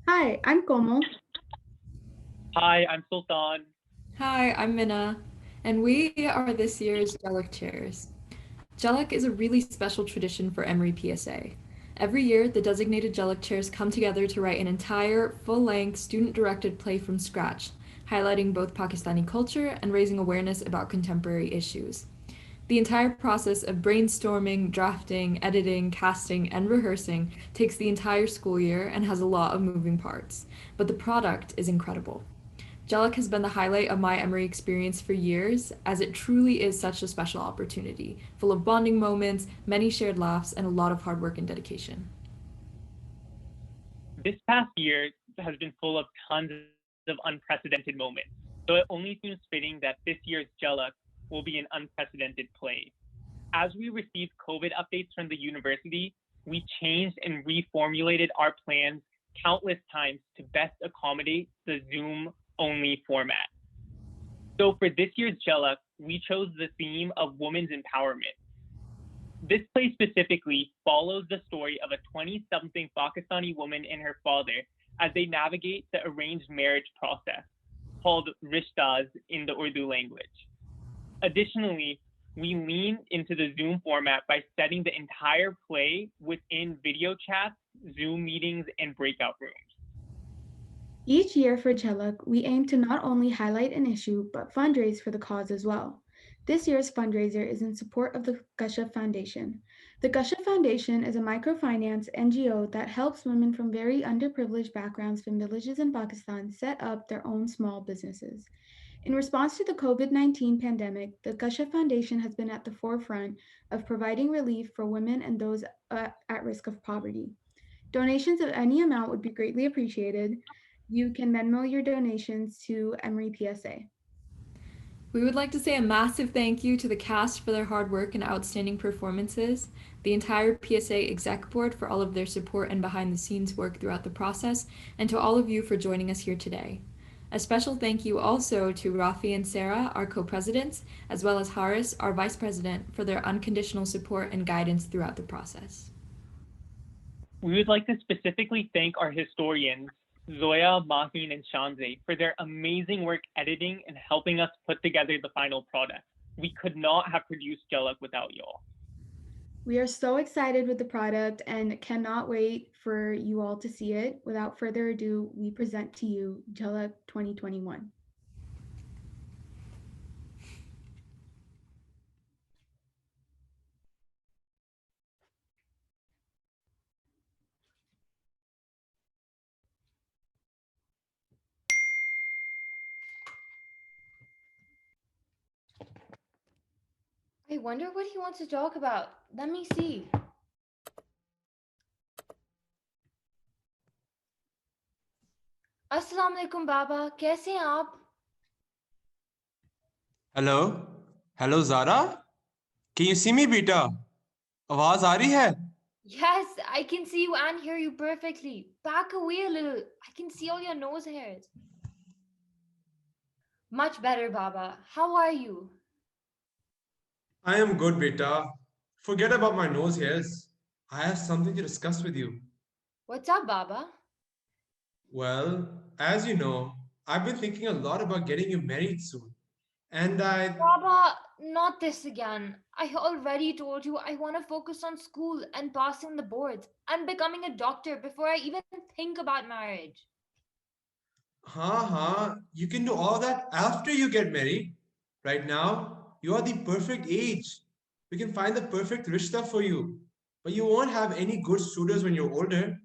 Hi, I'm Komal. Hi, I'm Sultan. Hi, I'm Mina, and we are this year's Jhalak chairs. Jhalak is a really special tradition for Emory PSA. Every year, the designated Jhalak chairs come together to write an entire, full length, student directed play from scratch, highlighting both Pakistani culture and raising awareness about contemporary issues. The entire process of brainstorming, drafting, editing, casting, and rehearsing takes the entire school year and has a lot of moving parts, but the product is incredible. Jhalak has been the highlight of my Emory experience for years, as it truly is such a special opportunity, full of bonding moments, many shared laughs, and a lot of hard work and dedication. This past year has been full of tons of unprecedented moments, so it only seems fitting that this year's Jhalak will be an unprecedented play. As we received COVID updates from the university, we changed and reformulated our plans countless times to best accommodate the Zoom only format. So for this year's Jhalak, we chose the theme of women's empowerment. This play specifically follows the story of a 20 something Pakistani woman and her father as they navigate the arranged marriage process, called rishtas in the Urdu language. Additionally, we lean into the Zoom format by setting the entire play within video chats, Zoom meetings, and breakout rooms. Each year for Jhalak, we aim to not only highlight an issue, but fundraise for the cause as well. This year's fundraiser is in support of the Kashyap Foundation. The Kashyap Foundation is a microfinance NGO that helps women from very underprivileged backgrounds from villages in Pakistan set up their own small businesses. In response to the COVID 19 pandemic, the Kashyap Foundation has been at the forefront of providing relief for women and those at risk of poverty. Donations of any amount would be greatly appreciated. You can Venmo your donations to Emory PSA. We would like to say a massive thank you to the cast for their hard work and outstanding performances, the entire PSA exec board for all of their support and behind the scenes work throughout the process, and to all of you for joining us here today. A special thank you also to Rafi and Sarah, our co presidents, as well as Haris, our vice president, for their unconditional support and guidance throughout the process. We would like to specifically thank our historians, Zoya, Maheen, and Shanze, for their amazing work editing and helping us put together the final product. We could not have produced Jhalak without y'all. We are so excited with the product and cannot wait for you all to see it. Without further ado, we present to you Jhalak 2021. I wonder what he wants to talk about. Let me see. अस्सलाम वालेकुम बाबा, कैसे हैं आप? Hello hello Zara can you see me बेटा आवाज आ रही है Yes, I can see you and hear you perfectly. Back away a little. I can see all your nose hairs. Much better, Baba. How are you? I am good beta. Forget about my nose hairs. I have something to discuss with you. What's up, Baba? Well, as you know, I've been thinking a lot about getting you married soon. And I Baba, not this again. I already told you I want to focus on school and passing the boards and becoming a doctor before I even think about marriage. you can do all that after you get married. Right now, you are the perfect age. We can find the perfect rishta for you. But you won't have any good suitors when you're older.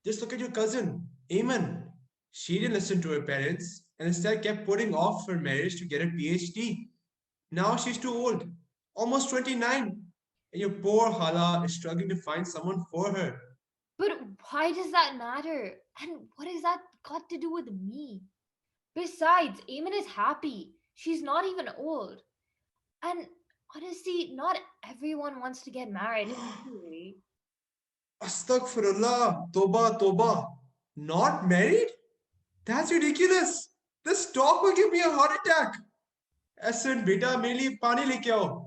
Just look at your cousin, Eamon. She didn't listen to her parents and instead kept putting off her marriage to get a PhD. Now she's too old, almost 29. And your poor Hala is struggling to find someone for her. But why does that matter? And what has that got to do with me? Besides, Eamon is happy. She's not even old. And honestly, not everyone wants to get married anyway. Astaghfirullah, Toba, Toba. Not married? That's ridiculous. This talk will give me a heart attack. Asan, beta, मेरे लिए पानी लेके आओ.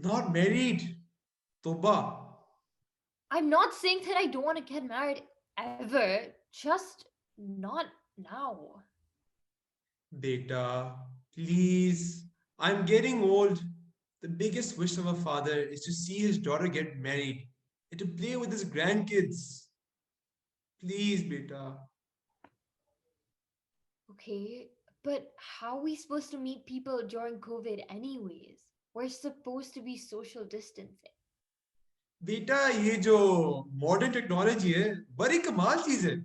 Not married. Toba. I'm not saying that I don't want to get married ever. Just not now. Beta, please. I'm getting old. The biggest wish of a father is to see his daughter get married and to play with his grandkids. Please, beta. Okay, but how are we supposed to meet people during COVID anyways? We're supposed to be social distancing. बेटा ये जो modern technology है बड़ी कमाल चीज है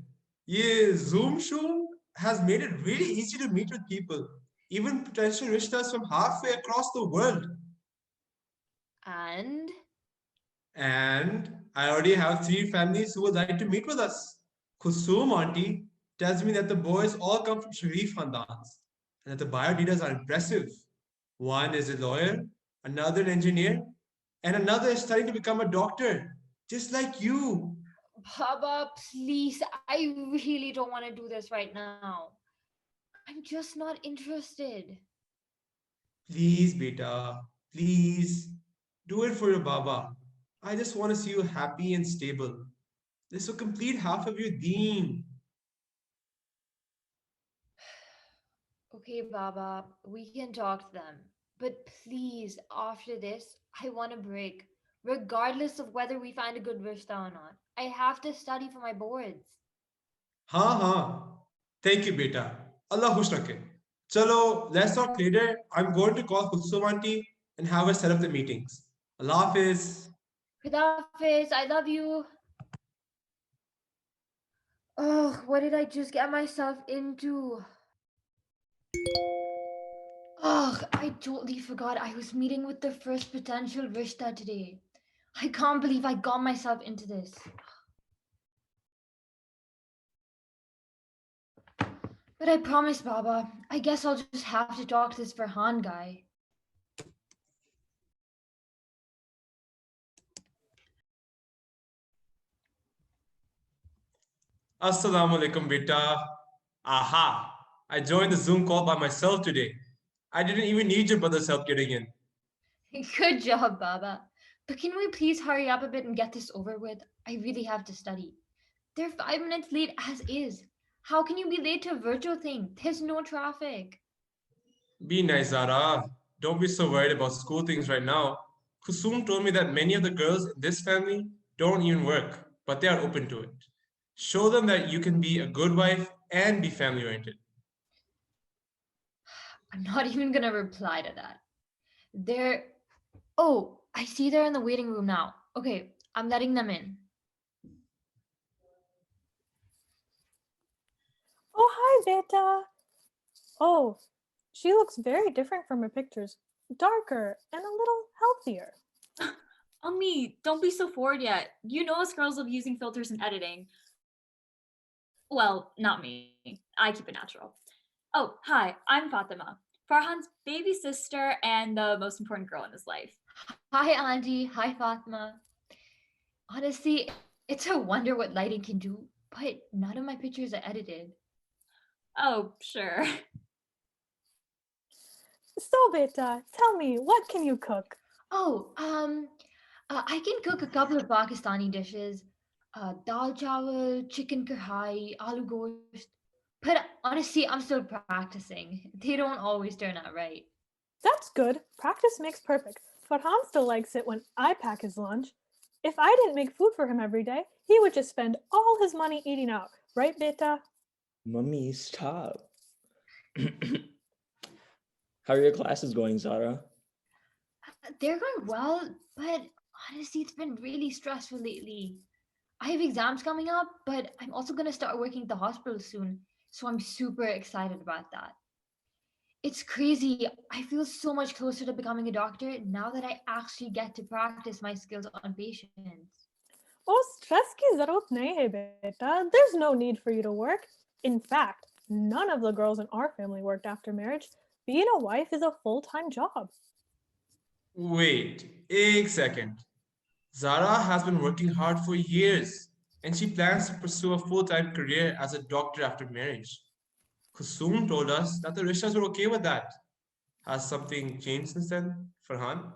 ये Zoom show has made it really easy to meet with people, even potential rishtas from halfway across the world. And And I already have three families who would like to meet with us. Kusum auntie tells me that the boys all come from Sharif Khandans and that the biodatas are impressive. One is a lawyer, another an engineer, and another is studying to become a doctor, just like you. Baba, please, I really don't want to do this right now. I'm just not interested. Please, beta, please, do it for your Baba. I just want to see you happy and stable. This will complete half of your deen. Okay, Baba, we can talk to them. But please, after this, I want a break. Regardless of whether we find a good rishta or not. I have to study for my boards. हाँ हाँ. Thank you, beta. Allah खुश रखे. Chalo, let's talk later. I'm going to call Kulsum auntie and have her set up the meetings. Allah Hafiz. Khudafis, I love you. Oh, what did I just get myself into? Ugh, I totally forgot I was meeting with the first potential rishta today. I can't believe I got myself into this. But I promise, Baba, I guess I'll just have to talk to this Farhan guy. Assalamu alaikum, beta. Aha! I joined the Zoom call by myself today. I didn't even need your brother's help getting in. Good job, Baba. But can we please hurry up a bit and get this over with? I really have to study. They're 5 minutes late as is. How can you be late to a virtual thing? There's no traffic. Be nice, Zara. Don't be so worried about school things right now. Kusum told me that many of the girls in this family don't even work, but they are open to it. Show them that you can be a good wife and be family oriented. I'm not even gonna reply to that. They're. Oh, I see they're in the waiting room now. Okay, I'm letting them in. Oh, hi, Beta. Oh, she looks very different from her pictures. Darker and a little healthier. Me, don't be so forward yet. You know us girls love using filters and editing. Well, not me. I keep it natural. Oh, hi, I'm Fatima, Farhan's baby sister and the most important girl in his life. Hi, Auntie. Hi, Fatma. Honestly, it's a wonder what lighting can do, but none of my pictures are edited. Oh, sure. So, Beta, tell me, what can you cook? Oh, I can cook a couple of Pakistani dishes. Dal chawal, chicken kahai, aloo gosht. But honestly, I'm still practicing. They don't always turn out right. That's good. Practice makes perfect. Farhan still likes it when I pack his lunch. If I didn't make food for him every day, he would just spend all his money eating out. Right, Beta? Mummy, stop. How are your classes going, Zara? They're going well, but honestly, it's been really stressful lately. I have exams coming up, but I'm also going to start working at the hospital soon. So I'm super excited about that. It's crazy. I feel so much closer to becoming a doctor now that I actually get to practice my skills on patients. Oh, stress ki zarorat nahi hai, Beta. There's no need for you to work. In fact, none of the girls in our family worked after marriage. Being a wife is a full-time job. Wait, a second. Zara has been working hard for years and she plans to pursue a full time career as a doctor after marriage. Kusum told us that the Rishas were okay with that. Has something changed since then, Farhan?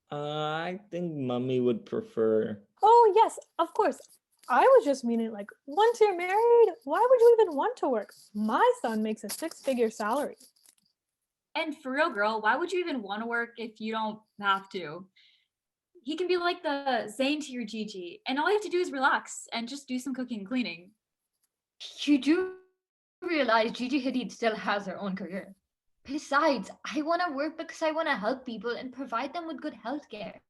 I think Mummy would prefer. Oh, yes, of course. I was just meaning like once you're married, why would you even want to work? My son makes a six-figure salary. And for real, girl, why would you even want to work if you don't have to? He can be like the Zane to your Gigi, and all you have to do is relax and just do some cooking and cleaning. You do realize Gigi Hadid still has her own career. Besides, I want to work because I want to help people and provide them with good health care.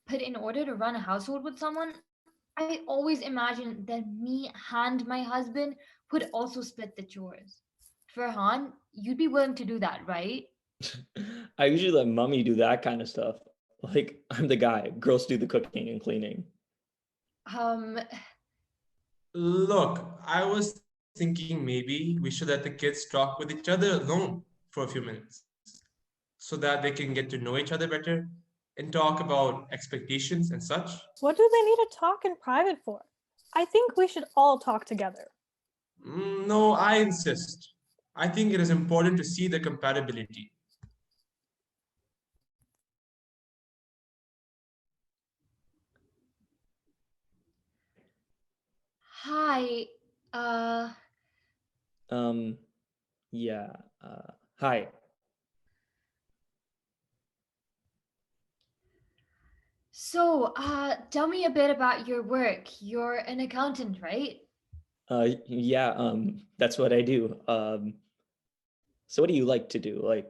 But in order to run a household with someone, I always imagined that me and my husband would also split the chores. Farhan, you'd be willing to do that, right? I usually let mommy do that kind of stuff. Like, I'm the guy. Girls do the cooking and cleaning. Um, Look, I was thinking maybe we should let the kids talk with each other alone for a few minutes so that they can get to know each other better and talk about expectations and such. What do they need to talk in private for? I think we should all talk together. No, I insist. I think it is important to see the compatibility. hi. Uh, Um, yeah. Hi. tell me a bit about your work. You're an accountant, right? Yeah, that's what I do. So what do you like to do, like,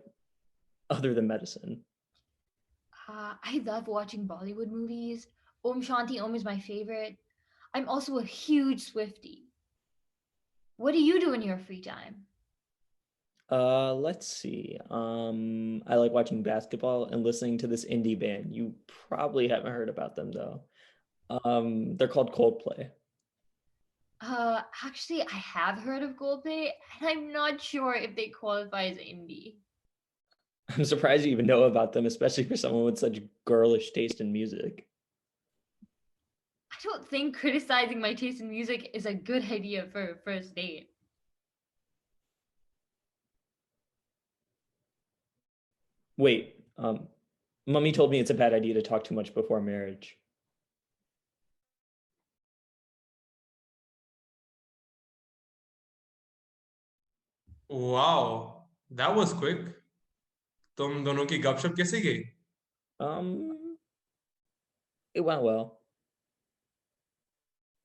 other than medicine? I love watching Bollywood movies. Om Shanti Om is my favorite. I'm also a huge Swiftie. What do you do in your free time? Let's see. I like watching basketball and listening to this indie band. You probably haven't heard about them though. They're called Coldplay. Actually, I have heard of Coldplay, and I'm not sure if they qualify as indie. I'm surprised you even know about them, especially for someone with such girlish taste in music. I don't think criticizing my taste in music is a good idea for a first date. Wait, Mummy told me it's a bad idea to talk too much before marriage. Wow, that was quick. तुम दोनों की गपशप कैसे गई? Um, it went well.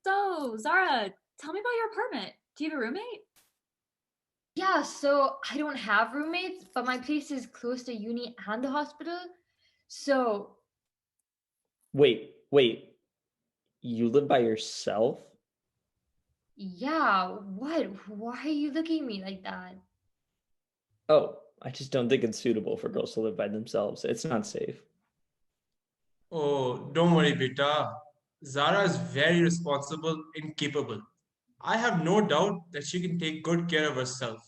So, Zara, tell me about your apartment. Do you have a roommate? Yeah, so I don't have roommates, but my place is close to uni and the hospital. So, Wait. You live by yourself? yeah, what? Why are you looking at me like that? Oh, I just don't think it's suitable for girls to live by themselves. It's not safe. Oh, don't worry, beta. Zara is very responsible and capable. I have no doubt that she can take good care of herself.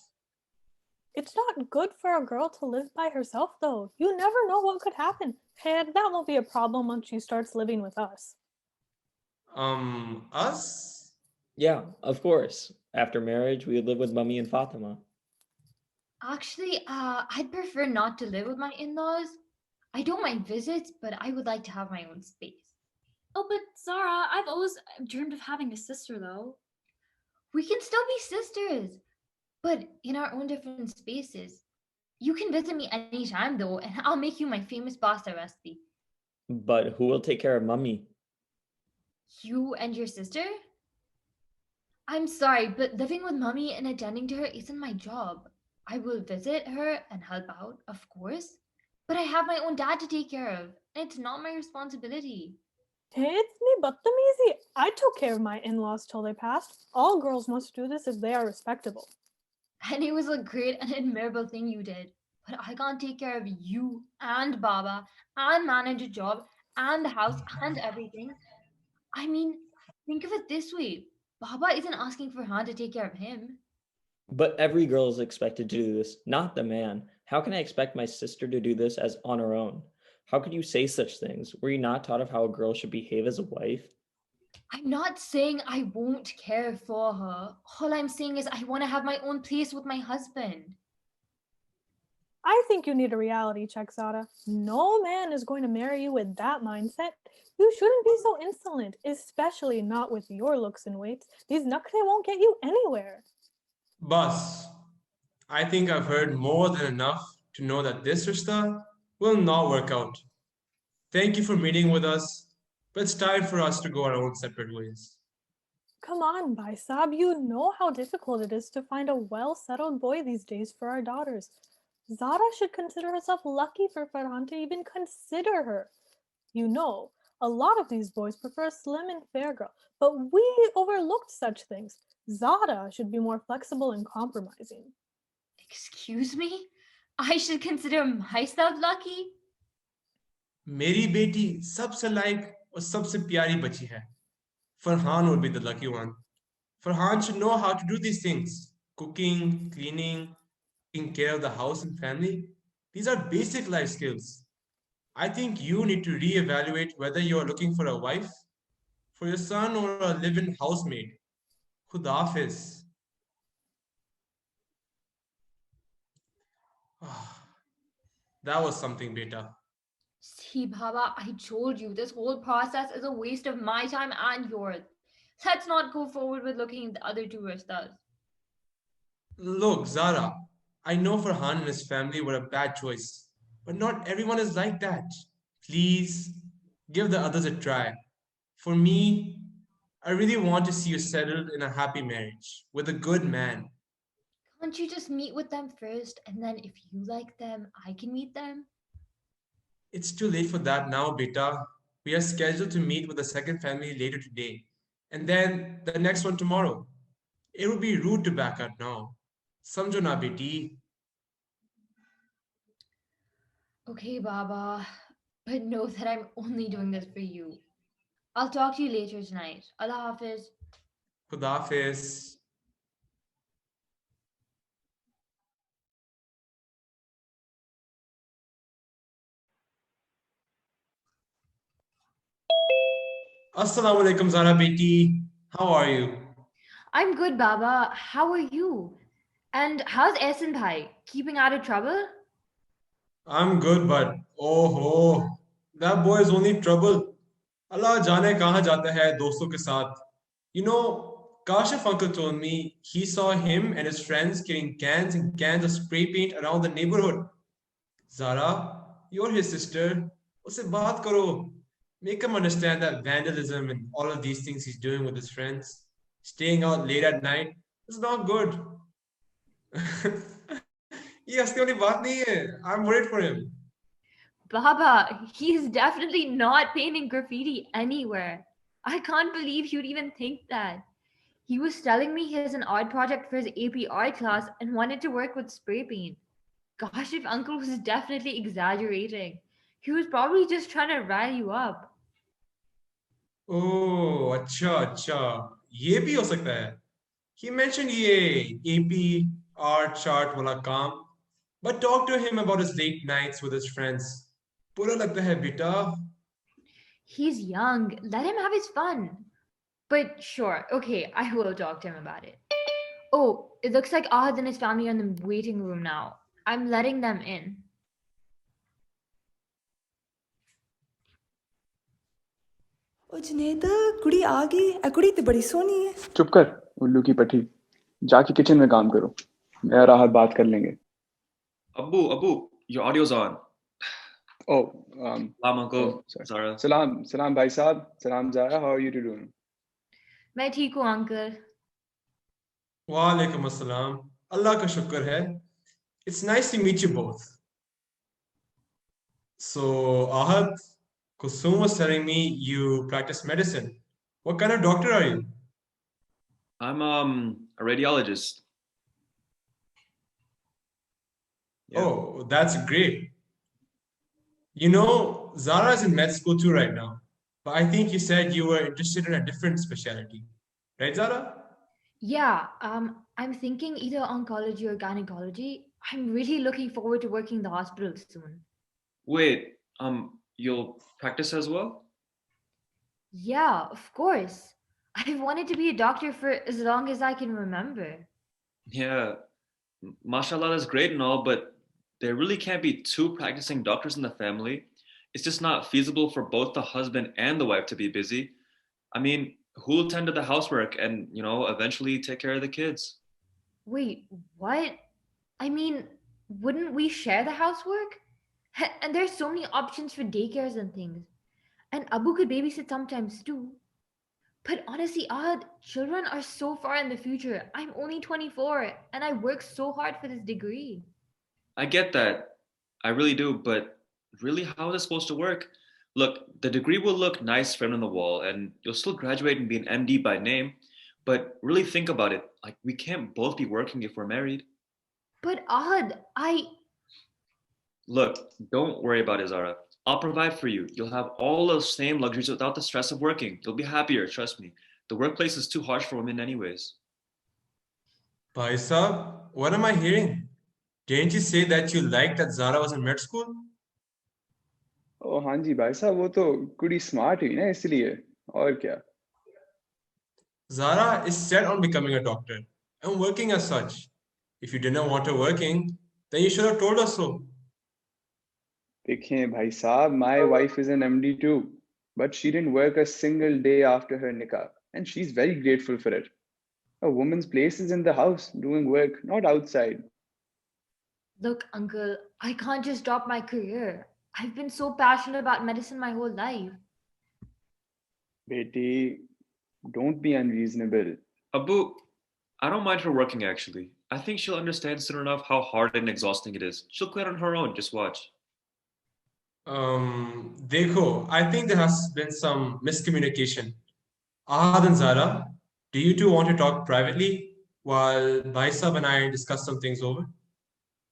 It's not good for a girl to live by herself, though. You never know what could happen. And that won't be a problem once she starts living with us. Us? Yeah, of course. After marriage, we would live with Mummy and Fatima. Actually, I'd prefer not to live with my in laws. I don't mind visits, but I would like to have my own space. Oh, but Zara, I've always dreamed of having a sister, though. We can still be sisters, but in our own different spaces. You can visit me anytime, though, and I'll make you my famous pasta recipe. But who will take care of Mummy? You and your sister? I'm sorry, but living with mommy and attending to her isn't my job. I will visit her and help out, of course, but I have my own dad to take care of, and it's not my responsibility. इतनी बदतमीजी. I took care of my in-laws till they passed. All girls must do this if they are respectable. And it was a great and admirable thing you did. But I can't take care of you and Baba and manage a job and the house and everything. I mean, think of it this way. Baba isn't asking for Han to take care of him. But every girl is expected to do this, not the man. How can I expect my sister to do this as on her own? How could you say such things? Were you not taught of how a girl should behave as a wife? I'm not saying I won't care for her. All I'm saying is I want to have my own place with my husband. I think you need a reality check, Zara. No man is going to marry you with that mindset. You shouldn't be so insolent, especially not with your looks and weight. These nakhre won't get you anywhere. Bus, I think I've heard more than enough to know that this rishta will not work out. Thank you for meeting with us, but it's time for us to go our own separate ways. Come on, Baisab, you know how difficult it is to find a well settled boy these days for our daughters. Zara should consider herself lucky for Farhan to even consider her. You know, a lot of these boys prefer a slim and fair girl, but we overlooked such things. Zara should be more flexible and compromising. Excuse me? I should consider myself lucky? मेरी बेटी सबसे like और सबसे प्यारी बच्ची है. Farhan would be the lucky one. Farhan should know how to do these things: cooking, cleaning, taking care of the house and family. These are basic life skills. I think you need to reevaluate whether you're looking for a wife for your son or a live in housemaid. Khudafis. That was something, beta. See, Baba, I told you this whole process is a waste of my time and yours. Let's not go forward with looking at the other two ristas. Look, Zara, I know Farhan and his family were a bad choice, but not everyone is like that. Please give the others a try. For me, I really want to see you settled in a happy marriage with a good man. Can't you just meet with them first, and then if you like them, I can meet them? It's too late for that now, beta. We are scheduled to meet with the second family later today, and then the next one tomorrow. It would be rude to back out now. Samjho na, beti. Okay, Baba, but know that I'm only doing this for you. I'll talk to you later tonight. Allah Hafiz. Khudafis. Assalamu alaikum, Zara beti. How are you? I'm good, Baba. How are you? And how's Ehsan Bhai? Keeping out of trouble? I'm good, but oh ho, that boy is only trouble. Allah जाने कहाँ जाता है दोस्तों के साथ. You know, Kashif uncle told me he saw him and his friends carrying cans and cans of spray paint around the neighborhood. Zara, you're his sister. उससे बात करो. Make him understand that vandalism and all of these things he's doing with his friends, staying out late at night, is not good. ये हंसने वाली बात नहीं है. I'm worried for him. Baba, he's definitely not painting graffiti anywhere. I can't believe you'd even think that. He was telling me he has an art project for his AP art class and wanted to work with spray paint. Gosh, if uncle was definitely exaggerating. He was probably just trying to rile you up. Oh, अच्छा अच्छा, ये भी हो सकता है. He mentioned ये AP art chart वाला काम, but talk to him about his late nights with his friends. बुरा लगता है बेटा. He's young. Let him have his fun. But sure, okay, I will talk to him about it. Oh, it looks like Ahad and his family are in the waiting room now. I'm letting them in. ओ जुनेद कुड़ी आ गई ए कुड़ी ते बड़ी सोहनी है. चुप कर उल्लू की पट्टी. जाके किचन में काम करो. मैं और राहत बात कर लेंगे. Abu, your audio's on. Oh, Salam, Uncle. sorry. Zara. Salam bhai sahab. Salam Zara. How are you doing? मैं ठीक हूँ अंकल. वालेकुम अस्सलाम. Allah का शुक्र है. It's nice to meet you both. So, Ahad, Kusum was telling me you practice medicine. What kind of doctor are you? I'm a radiologist. Yeah. Oh, that's great. You know, Zara is in med school too right now. But I think you said you were interested in a different specialty. Right, Zara? Yeah, I'm thinking either oncology or gynecology. I'm really looking forward to working in the hospital soon. Wait, you'll practice as well? Yeah, of course. I've wanted to be a doctor for as long as I can remember. Yeah. Mashallah, that's great and all, but There really can't be two practicing doctors in the family. It's just not feasible for both the husband and the wife to be busy. I mean, who'll tend to the housework and, eventually take care of the kids? Wait, what? I mean, wouldn't we share the housework? And there's so many options for daycares and things. And Abu could babysit sometimes too. But honestly, Ahad, children are so far in the future. I'm only 24 and I work so hard for this degree. I get that. I really do, but really, how is it supposed to work? Look, the degree will look nice framed on the wall, and you'll still graduate and be an MD by name. But really think about it. Like, we can't both be working if we're married. But Ahad, Look, don't worry about it, Zara. I'll provide for you. You'll have all those same luxuries without the stress of working. You'll be happier, trust me. The workplace is too harsh for women, anyways. Bhai Saab, what am I hearing? Didn't you say that you liked that Zara was in med school? ओ हाँ जी भाई साहब वो तो कुड़ी smart हुई ना इसलिए और क्या Zara is set on becoming a doctor and working as such. If you didn't want her working, then you should have told us so. देखें भाई साहब my wife is an MD too but she didn't work a single day after her nikah and she's very grateful for it. A woman's place is in the house doing work, not outside. look, uncle, I can't just drop my career. I've been so passionate about medicine my whole life. Beti, don't be unreasonable. Abu, I don't mind her working actually. I think she'll understand soon enough how hard and exhausting it is. She'll quit on her own, just watch. Dekho, I think there has been some miscommunication. Ahad and Zara, do you two want to talk privately while Bhai Saab and I discuss some things over?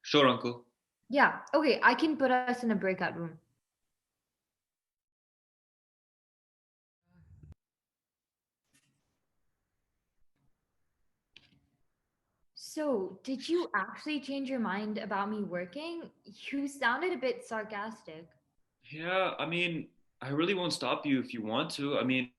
Sure, uncle. Yeah, okay, I can put us in a breakout room. So, did you actually change your mind about me working? You sounded a bit sarcastic. Yeah, I mean, I really won't stop you if you want to. I mean,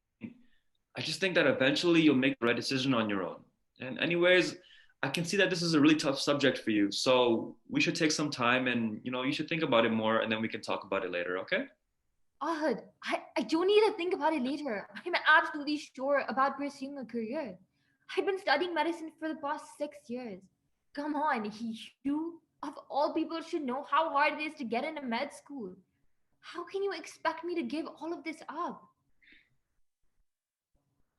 I just think that eventually you'll make the right decision on your own. And, anyways, I can see that this is a really tough subject for you. So we should take some time and, you should think about it more and then we can talk about it later, okay? Ahad, I don't need to think about it later. I'm absolutely sure about pursuing a career. I've been studying medicine for the past 6 years. Come on, you, of all people, should know how hard it is to get into med school. How can you expect me to give all of this up?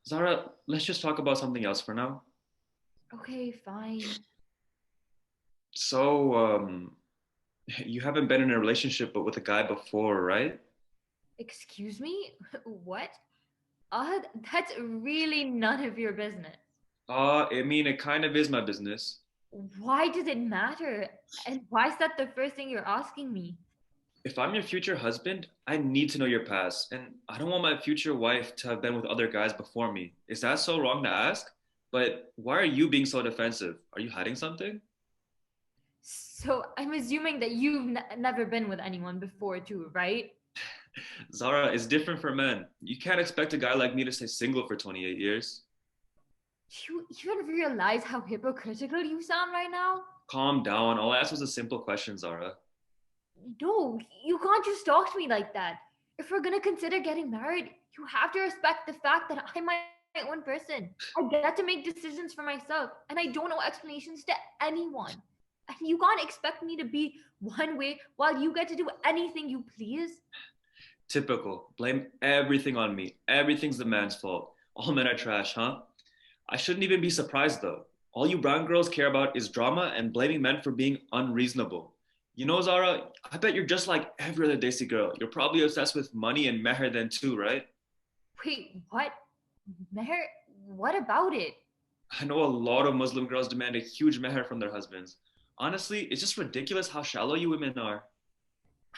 Zara, let's just talk about something else for now. Okay, fine. So, you haven't been in a relationship but with a guy before, right? Excuse me? What? Ahad, that's really none of your business. I mean, it kind of is my business. Why does it matter? And why is that the first thing you're asking me? If I'm your future husband, I need to know your past. And I don't want my future wife to have been with other guys before me. Is that so wrong to ask? But why are you being so defensive? Are you hiding something? So I'm assuming that you've never been with anyone before, too, right? Zara, it's different for men. You can't expect a guy like me to stay single for 28 years. You even realize how hypocritical you sound right now? Calm down. All I asked was a simple question, Zara. No, you can't just talk to me like that. If we're gonna consider getting married, you have to respect the fact that I'm my own person. I get to make decisions for myself, and I don't owe explanations to anyone. And you can't expect me to be one way while you get to do anything you please. Typical. Blame everything on me. Everything's the man's fault. All men are trash, huh? I shouldn't even be surprised though. All you brown girls care about is drama and blaming men for being unreasonable. You know, Zara, I bet you're just like every other Desi girl. You're probably obsessed with money and meher then too, right? Wait, what? Meher? What about it? I know a lot of Muslim girls demand a huge meher from their husbands. Honestly, it's just ridiculous how shallow you women are.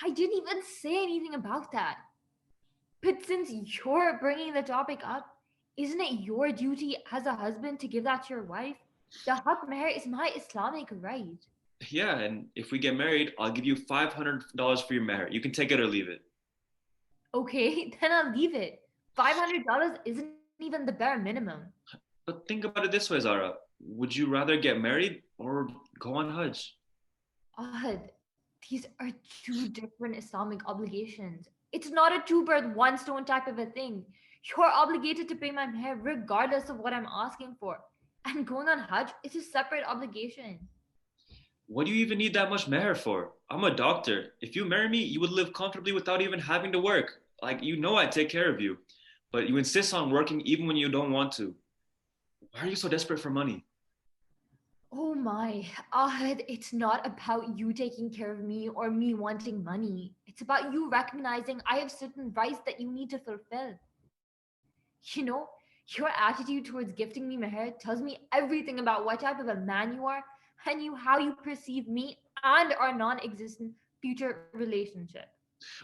I didn't even say anything about that. But since you're bringing the topic up, isn't it your duty as a husband to give that to your wife? The haq meher is my Islamic right. Yeah, and if we get married, I'll give you $500 for your meher. You can take it or leave it. Okay, then I'll leave it. $500 isn't even the bare minimum. But think about it this way, Zara. Would you rather get married or go on Hajj? Ahad, These are two different Islamic obligations. It's not a two bird, one stone type of a thing. You're obligated to pay my meher regardless of what I'm asking for. And going on Hajj is a separate obligation. What do you even need that much meher for? I'm a doctor. If you marry me, you would live comfortably without even having to work. Like, you know I'd take care of you. But you insist on working even when you don't want to. Why are you so desperate for money? Oh my, Ahad, it's not about you taking care of me or me wanting money. It's about you recognizing I have certain rights that you need to fulfill. You know, your attitude towards gifting me meher tells me everything about what type of a man you are and how you perceive me and our non-existent future relationship.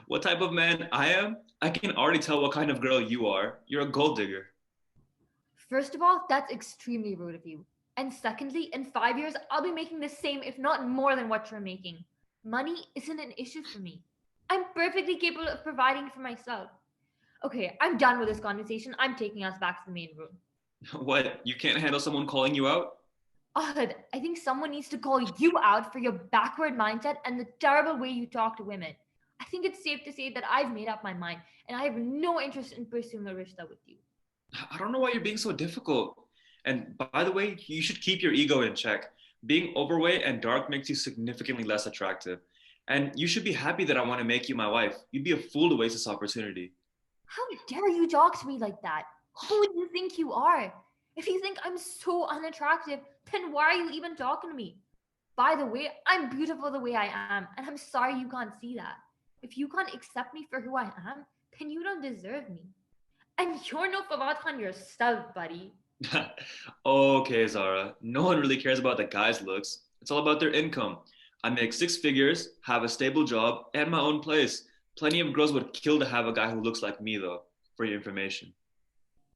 What type of man I am? I can already tell what kind of girl you are. You're a gold digger. First of all, that's extremely rude of you. And secondly, in 5 years, I'll be making the same, if not more than what you're making. Money isn't an issue for me. I'm perfectly capable of providing for myself. Okay, I'm done with this conversation. I'm taking us back to the main room. What? You can't handle someone calling you out? Ahad, I think someone needs to call you out for your backward mindset and the terrible way you talk to women. I think it's safe to say that I've made up my mind and I have no interest in pursuing a rishta with you. I don't know why you're being so difficult. And by the way, you should keep your ego in check. Being overweight and dark makes you significantly less attractive. And you should be happy that I want to make you my wife. You'd be a fool to waste this opportunity. How dare you talk to me like that? Who do you think you are? If you think I'm so unattractive, then why are you even talking to me? By the way, I'm beautiful the way I am, and I'm sorry you can't see that. If you can't accept me for who I am, then you don't deserve me. And you're no Fawad Khan yourself, buddy. Okay, Zara. No one really cares about the guy's looks. It's all about their income. I make 6 figures, have a stable job, and my own place. Plenty of girls would kill to have a guy who looks like me, though, for your information.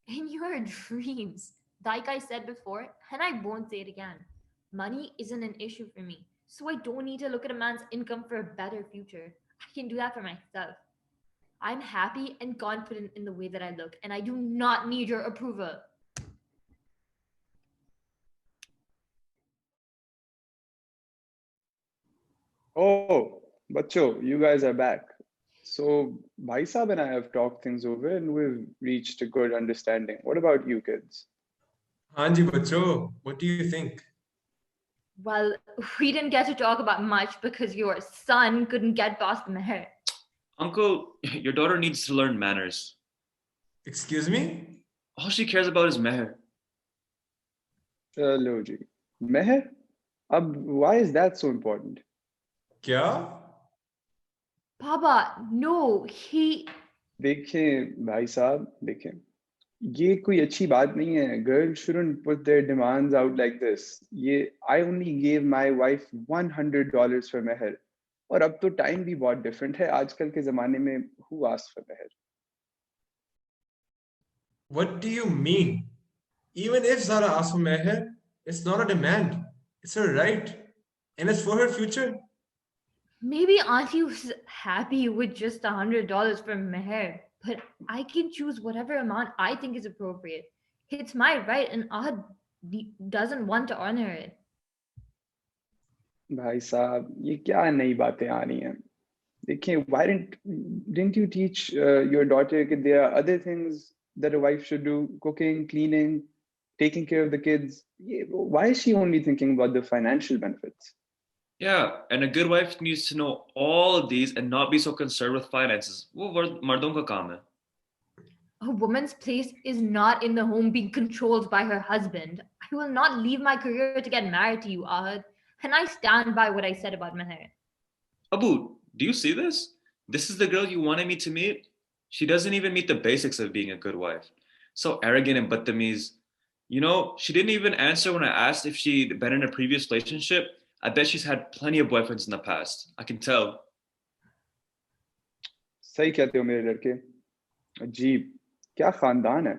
In your dreams, like I said before, and I won't say it again, money isn't an issue for me. So I don't need to look at a man's income for a better future. I can do that for myself. I'm happy and confident in the way that I look, and I do not need your approval. Oh, Bacho, you guys are back. So, Bhai Saab and I have talked things over and we've reached a good understanding. What about you kids? Hanji Bacho, what do you think? Well, we didn't get to talk about much because your son couldn't get past the meher. Uncle, your daughter needs to learn manners. Excuse me? All she cares about is meher. Chalo ji. Meher? Why is that so important? Kya? Papa, no, he. देखें भाई साहब देखें ये कोई अच्छी बात नहीं है girls shouldn't put their demands out like this ये I only gave my wife $100 for meher और अब तो time भी बहुत different है आजकल के ज़माने में who asks for meher What do you mean? Even if Zara asks for meher, it's not a demand. It's her right. And it's for her future. Maybe Auntie was happy with just $100 for meher, but I can choose whatever amount I think is appropriate. It's my right, and Ahad doesn't want to honor it. भाई साहब ये क्या नई बातें आ रही हैं देखिए why didn't you teach your daughter that there are other things that a wife should do cooking cleaning taking care of the kids why is she only thinking about the financial benefits Yeah, and a good wife needs to know all of these and not be so concerned with finances. वो मर्दों का काम है. A woman's place is not in the home being controlled by her husband. I will not leave my career to get married to you, Ahad. And I stand by what I said about meher. Abu, do you see this? This is the girl you wanted me to meet? She doesn't even meet the basics of being a good wife. So arrogant and badtamiz. You know, she didn't even answer when I asked if she'd been in a previous relationship. I bet she's had plenty of boyfriends in the past. I can tell. सही कहते हो मेरे लड़के अजीब क्या खानदान है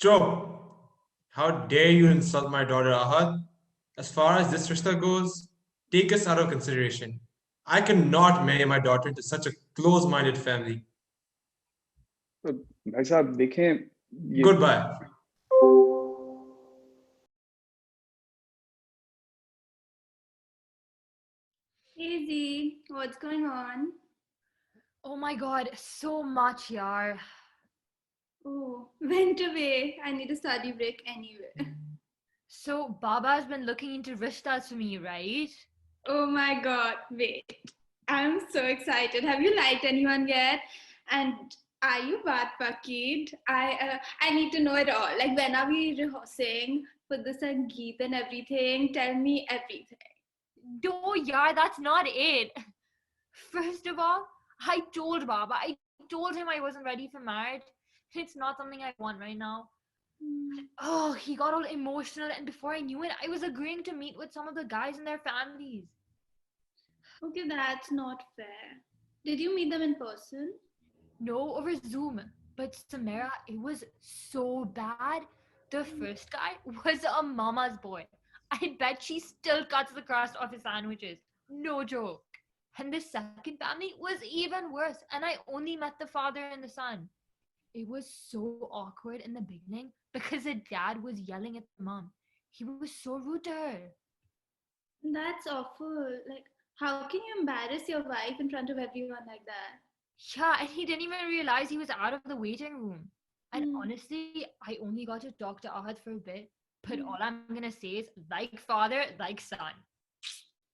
Chop! How dare you insult my daughter, Ahad? As far as this rishta goes, take us out of consideration. I cannot marry my daughter into such a close-minded family. भाई साहब देखें ये Goodbye. He's Z, what's going on? Oh my god, so much, yaar. Oh, went away. I need a study break anyway. So, Baba's been looking into rishtas for me, right? Oh my god, wait. I'm so excited. Have you liked anyone yet? And are you bad pakid? I need to know it all. Like, when are we rehearsing for the Sangeet and everything? Tell me everything. No, yaar, that's not it. First of all, I told Baba, I told him I wasn't ready for marriage. It's not something I want right now. Oh, he got all emotional, and before I knew it, I was agreeing to meet with some of the guys and their families. Okay, that's not fair. Did you meet them in person? No, over Zoom. But Samara, it was so bad. The first guy was a mama's boy. I bet she still cuts the crust off his sandwiches. No joke. And the second family was even worse, and I only met the father and the son. It was so awkward in the beginning because the dad was yelling at the mom. He was so rude to her. That's awful. Like, how can you embarrass your wife in front of everyone like that? Yeah, and he didn't even realize he was out of the waiting room. And honestly, I only got to talk to Ahad for a bit. But all I'm gonna say is, like father, like son.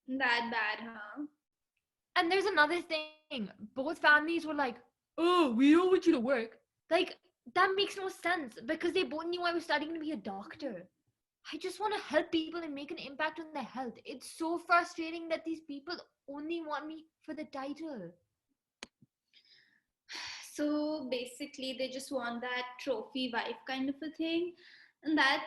That bad, huh? And there's another thing. Both families were like, oh, we don't want you to work. Like, that makes no sense because they both knew I was studying to be a doctor. I just want to help people and make an impact on their health. It's so frustrating that these people only want me for the title. So basically, they just want that trophy wife kind of a thing. And that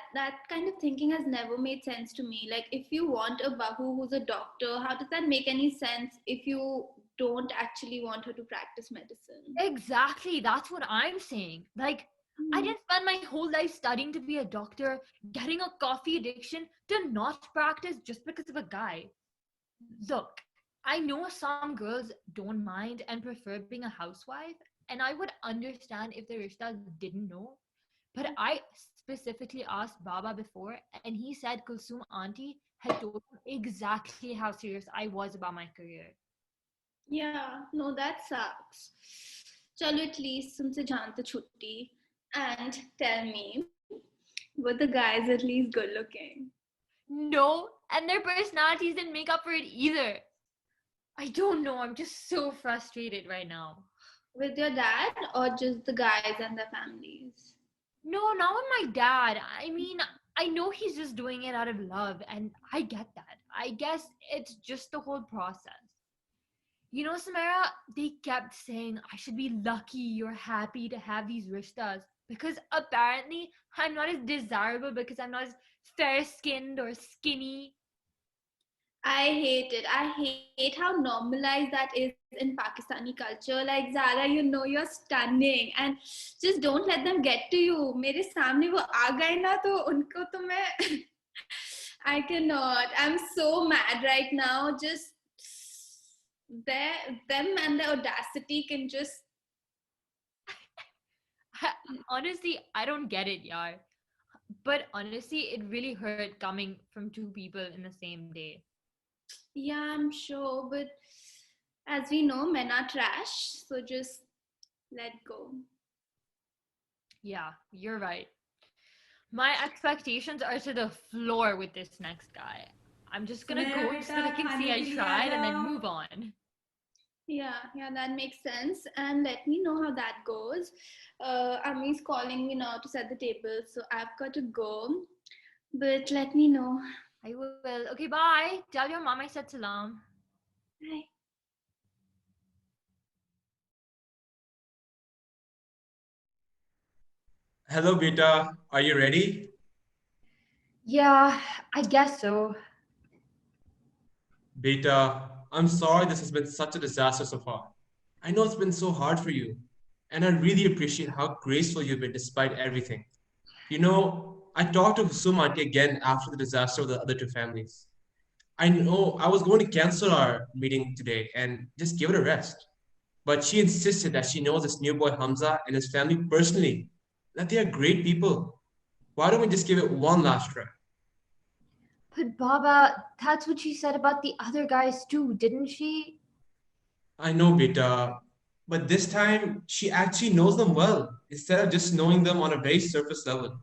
kind of thinking has never made sense to me. Like, if you want a bahu who's a doctor, how does that make any sense if you don't actually want her to practice medicine? Exactly, that's what I'm saying. Like, I didn't spend my whole life studying to be a doctor, getting a coffee addiction to not practice just because of a guy. Look, I know some girls don't mind and prefer being a housewife, and I would understand if the Rishtas didn't know. But I specifically asked Baba before, and he said Kulsum auntie had told him exactly how serious I was about my career. Yeah, no, that sucks. Chalo, at least तुमसे जान तो छुट्टी. And tell me, were the guys at least good looking? No, and their personalities didn't make up for it either. I don't know, I'm just so frustrated right now. With your dad or just the guys and their families? No, not with my dad. I mean, I know he's just doing it out of love, and I get that. I guess it's just the whole process. You know, Samara, they kept saying I should be lucky or happy to have these rishtas because apparently I'm not as desirable because I'm not as fair-skinned or skinny. I hate it. I hate how normalized that is in Pakistani culture. Like, Zara, you know you're stunning and just don't let them get to you. मेरे सामने वो आ गए ना तो उनको तो मैं I cannot. I'm so mad right now. Just them and the audacity can just Honestly, I don't get it, yaar. But honestly, it really hurt coming from two people in the same day. Yeah, I'm sure, but as we know, men are trash, so just let go. Yeah, you're right. My expectations are to the floor with this next guy. I'm just gonna go so they can see I tried and then move on. Yeah, that makes sense. And let me know how that goes. Ami's calling me now to set the table, so I've got to go. But let me know. I will. Okay, bye. Tell your mom I said salam. Bye. Hello, beta. Are you ready? Yeah, I guess so. Beta, I'm sorry this has been such a disaster so far. I know it's been so hard for you, and I really appreciate how graceful you've been despite everything. You know, I talked to Husum auntie again after the disaster of the other two families. I know I was going to cancel our meeting today and just give it a rest. But she insisted that she knows this new boy Hamza and his family personally, that they are great people. Why don't we just give it one last try? But Baba, that's what she said about the other guys too, didn't she? I know, beta. But this time, she actually knows them well, instead of just knowing them on a very surface level.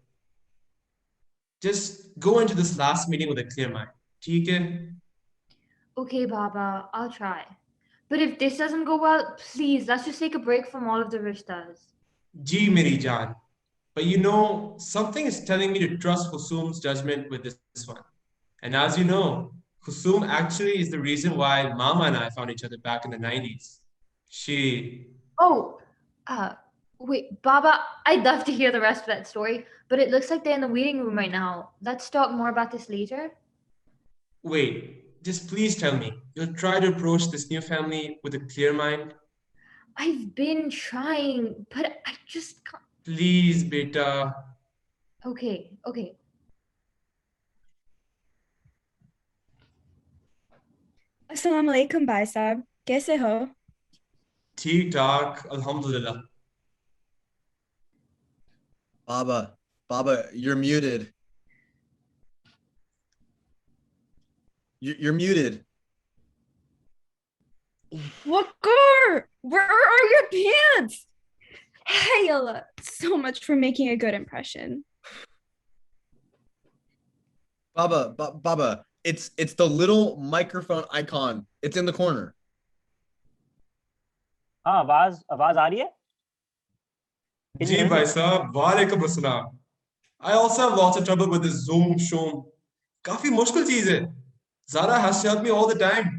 Just go into this last meeting with a clear mind. ठीक है? Okay, Baba, I'll try. But if this doesn't go well, please, let's just take a break from all of the rishtas. जी मेरी जान. But you know, something is telling me to trust Husum's judgment with this one. And as you know, Husum actually is the reason why Mama and I found each other back in the 90s. She. Oh, uh, wait, Baba, I'd love to hear the rest of that story, but it looks like they're in the waiting room right now. Let's talk more about this later. Wait, just please tell me, you'll try to approach this new family with a clear mind? I've been trying, but I just can't. Please, beta. Okay, okay. अस्सलाम वालेकुम भाई साहब कैसे हो ठीक ठाक, alhamdulillah. Baba, you're muted. You're muted. Wakar, where are your pants? Hey Allah, so much for making a good impression. Baba, it's the little microphone icon. It's in the corner. हाँ आवाज आ रही है जी भाई साहब, वालेकुम अस्सलाम. I also have lots of trouble with this Zoom show. काफी मुश्किल चीज है. Zara has to help me all the time.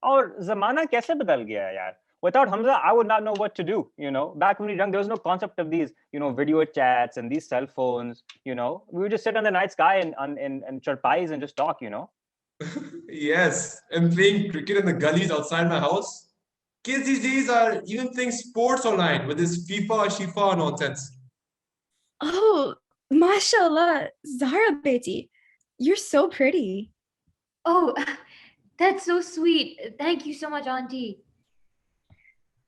और जमाना कैसे बदल गया है यार. Without Hamza, I would not know what to do. You know, back when we were young, there was no concept of these, video chats and these cell phones. We would just sit on the night sky and charpais and just talk. Yes, and playing cricket in the gullies outside my house. Kids these days are even playing sports online with this FIFA, Shifa nonsense. Oh, mashallah, Zara Beti, you're so pretty. Oh, that's so sweet. Thank you so much, Auntie.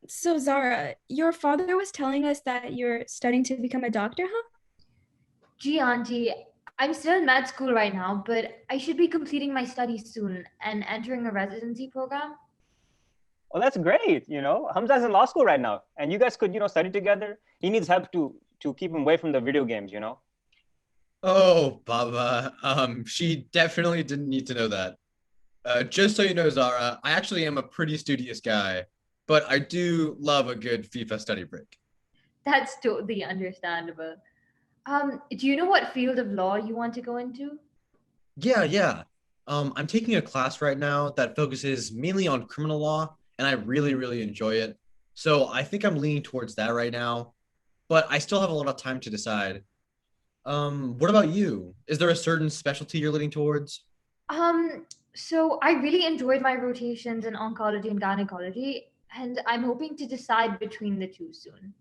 So Zara, your father was telling us that you're studying to become a doctor, huh? Gee, Auntie, I'm still in med school right now, but I should be completing my studies soon and entering a residency program. Oh, that's great. Hamza's in law school right now, and you guys could, study together. He needs help to keep him away from the video games. Oh, Baba. She definitely didn't need to know that. Just so you know, Zara, I actually am a pretty studious guy, but I do love a good FIFA study break. That's totally understandable. Do you know what field of law you want to go into? Yeah. I'm taking a class right now that focuses mainly on criminal law, and I really, really enjoy it. So I think I'm leaning towards that right now, but I still have a lot of time to decide. What about you? Is there a certain specialty you're leaning towards? So I really enjoyed my rotations in oncology and gynecology, and I'm hoping to decide between the two soon.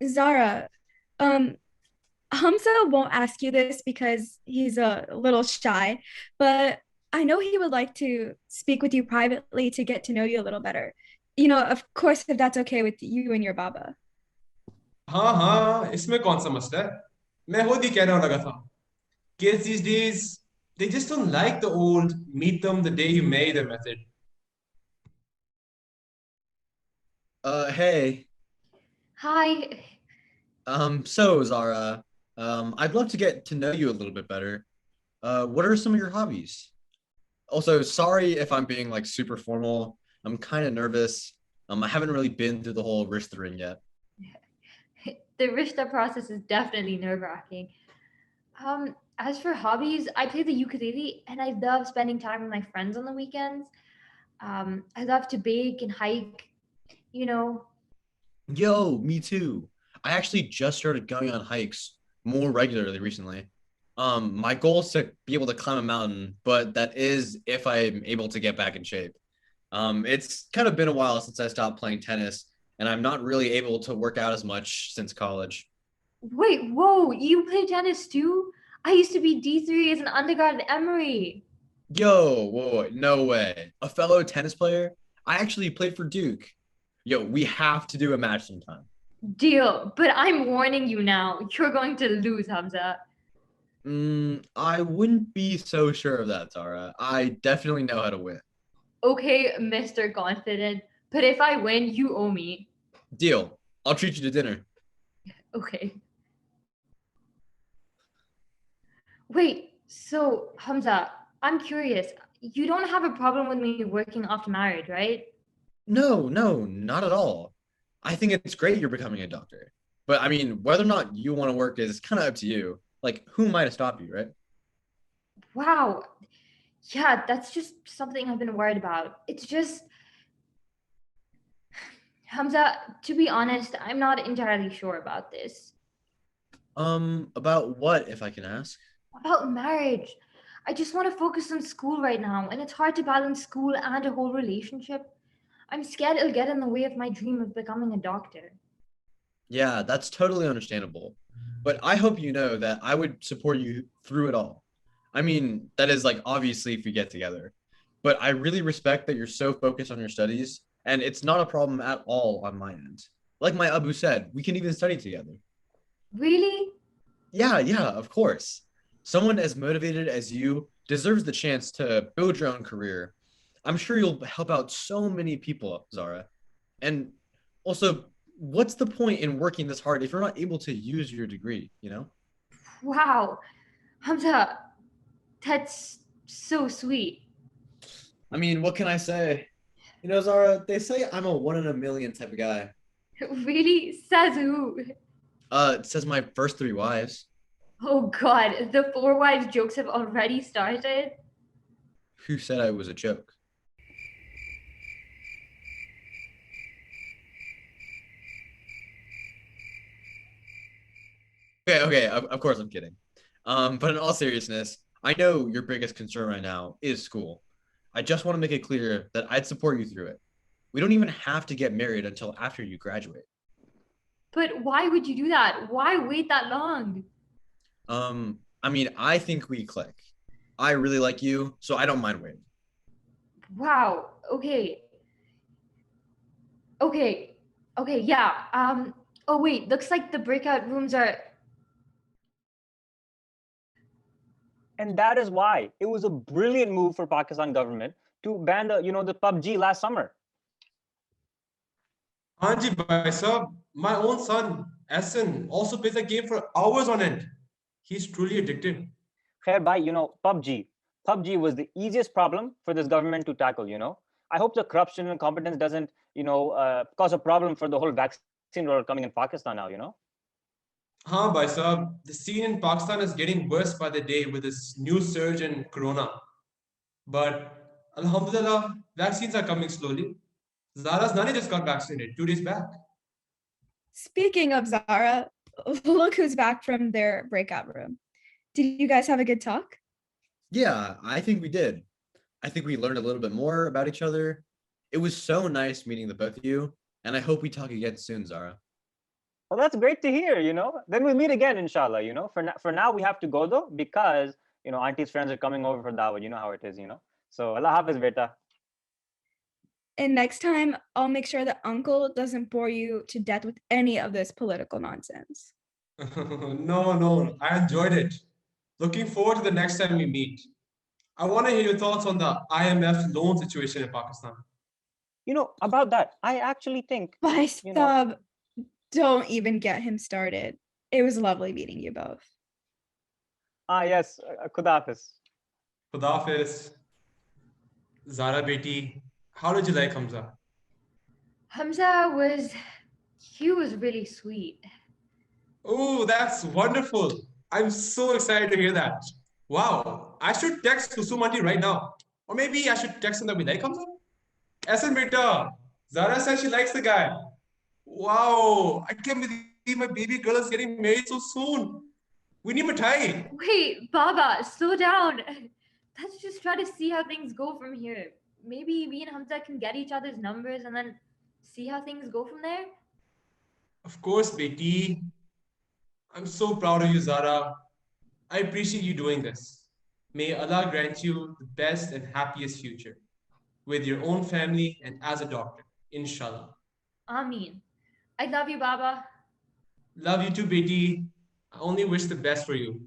Zara, Hamza won't ask you this because he's a little shy, but I know he would like to speak with you privately to get to know you a little better. Of course, if that's okay with you and your Baba. हाँ, इसमें कौन सा मसला है? मैं खुद ही कहने लगा था. Kids these days, they just don't like the old meet them the day you marry them method. Hey. Hi. So Zara, I'd love to get to know you a little bit better. What are some of your hobbies? Also, sorry if I'm being like super formal. I'm kind of nervous. I haven't really been through the whole rishta ring yet. The rishta process is definitely nerve-wracking. As for hobbies, I play the ukulele and I love spending time with my friends on the weekends. I love to bake and hike, Yo, me too. I actually just started going on hikes more regularly recently. My goal is to be able to climb a mountain, but that is if I'm able to get back in shape. It's kind of been a while since I stopped playing tennis, and I'm not really able to work out as much since college. Wait, whoa, you play tennis too? I used to be D3 as an undergrad at Emory. Yo, whoa, no way. A fellow tennis player? I actually played for Duke. Yo, we have to do a match sometime. Deal, but I'm warning you now. You're going to lose, Hamza. I wouldn't be so sure of that, Zara. I definitely know how to win. Okay, Mr. Confident, but if I win, you owe me. Deal. I'll treat you to dinner. Okay. Wait, so Hamza, I'm curious. You don't have a problem with me working after marriage, right? No, no, not at all. I think it's great you're becoming a doctor. But I mean, whether or not you want to work is kind of up to you. Like, who am I to stop you, right? Wow. Yeah, that's just something I've been worried about. It's just, Hamza, to be honest, I'm not entirely sure about this. About what, if I can ask? About marriage. I just want to focus on school right now, and it's hard to balance school and a whole relationship. I'm scared it'll get in the way of my dream of becoming a doctor. Yeah, that's totally understandable. But I hope you know that I would support you through it all. I mean, that is like obviously if we get together. But I really respect that you're so focused on your studies, and it's not a problem at all on my end. Like my Abu said, we can even study together. Really? Yeah, yeah, of course. Someone as motivated as you deserves the chance to build your own career. I'm sure you'll help out so many people, Zara. And also, what's the point in working this hard if you're not able to use your degree, you know? Wow. Hamza, that's so sweet. I mean, what can I say? You know, Zara, they say I'm a one in a million type of guy. Really? Says who? It says my first three wives. Oh god, the four wives jokes have already started? Who said I was a joke? Okay, okay, of course I'm kidding. But in all seriousness, I know your biggest concern right now is school. I just want to make it clear that I'd support you through it. We don't even have to get married until after you graduate. But why would you do that? Why wait that long? I mean, I think we click. I really like you, so I don't mind waiting. Wow, okay. Okay. Okay, yeah. Oh wait, looks like the breakout rooms are. And that is why it was a brilliant move for Pakistan government to ban the PUBG last summer. Hanji bhai sahab, my own son, Essen, also plays the game for hours on end. He's truly addicted. Khair bhai, PUBG. PUBG was the easiest problem for this government to tackle. I hope the corruption and competence doesn't, cause a problem for the whole vaccine rollout coming in Pakistan now. Haan bhai sahab, the scene in Pakistan is getting worse by the day with this new surge in corona. But Alhamdulillah, vaccines are coming slowly. Zara's Nani just got vaccinated 2 days back. Speaking of Zara, look who's back from their breakout room. Did you guys have a good talk? Yeah, I think we did. I think we learned a little bit more about each other. It was so nice meeting the both of you, and I hope we talk again soon, Zara. Well, that's great to hear. Then we'll meet again, inshallah. For now, we have to go though, because, auntie's friends are coming over for dawah. You know how it is. So, Allah Hafiz, beta. And next time, I'll make sure that Uncle doesn't bore you to death with any of this political nonsense. No, I enjoyed it. Looking forward to the next time we meet. I want to hear your thoughts on the IMF loan situation in Pakistan. About that, I actually think, My sub, don't even get him started. It was lovely meeting you both. Yes, Khuda Hafiz. Khuda Hafiz. Zara Beti, how did you like Hamza? Hamza was really sweet. Oh, that's wonderful. I'm so excited to hear that. Wow, I should text Kusumanti right now. Or maybe I should text him that we like Hamza? Essen beta, Zara says she likes the guy. Wow, I can't believe my baby girl is getting married so soon. We need mithai. Wait, Baba, slow down. Let's just try to see how things go from here. Maybe we and Hamza can get each other's numbers and then see how things go from there. Of course, Beti. I'm so proud of you, Zara. I appreciate you doing this. May Allah grant you the best and happiest future with your own family and as a doctor, inshallah. Ameen. I love you, Baba. Love you too, Beti. I only wish the best for you.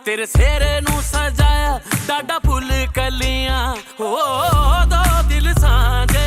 तेरे सेरे नू सजाया डाडा full कलियां हो दो दिल सांझे